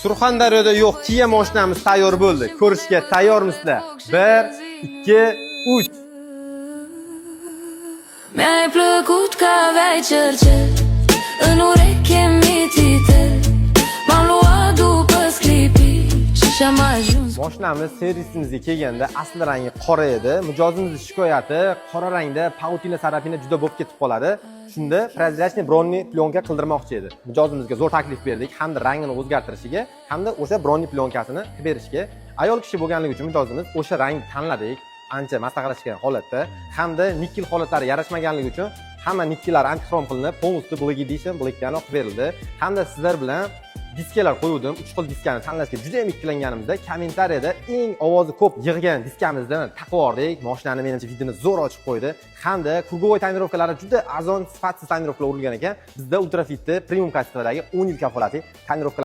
Surxondaryoda yo'q Kia mashinamiz tayyor bo'ldi. Ko'rishga tayyormisizlar? 1, 2, 3. Mi-ai plăcut că aveai cercet în ureche mitite. M-am luat după sclipici și-am ajuns. Mashinamiz servisimizga kelganda asl rangi qora edi. Mijozimiz shikoyati qora rangda pautina sarapina juda bo'lib ketib qoladi. Shunda prozrachniy bronni plyonka qildirmoqchi edi. Mijozimizga zo'r taklif berdik, hamda rangini o'zgartirishiga, hamda o'sha bronni plyonkasini qilib berishga. Ayol kishi bo'lganligi uchun mijozimiz o'sha rangni tanladik. Ancha maslahatlashgan holatda, hamda nikel holatlari yarashmaganligi uchun hamma nikellar antixrom qilinib, полностью black edition blackdan qilib berildi. Hamda sizlar bilan diskalar qo'ydim. 3 xil diskani tanlashga juda ham ikkilanganimizda kommentariyada eng ovozi ko'p yig'gan diskamizdan taqib oldik. Mashinani menimcha videoni zo'r ochib qo'ydi. Hamda krugovoy tonirovkalari juda arzon sifatsiz tonirovkalar urilgan ekan. Bizda ultrafitni premium kategorizadagi 10 yil kafolatli tonirovkalar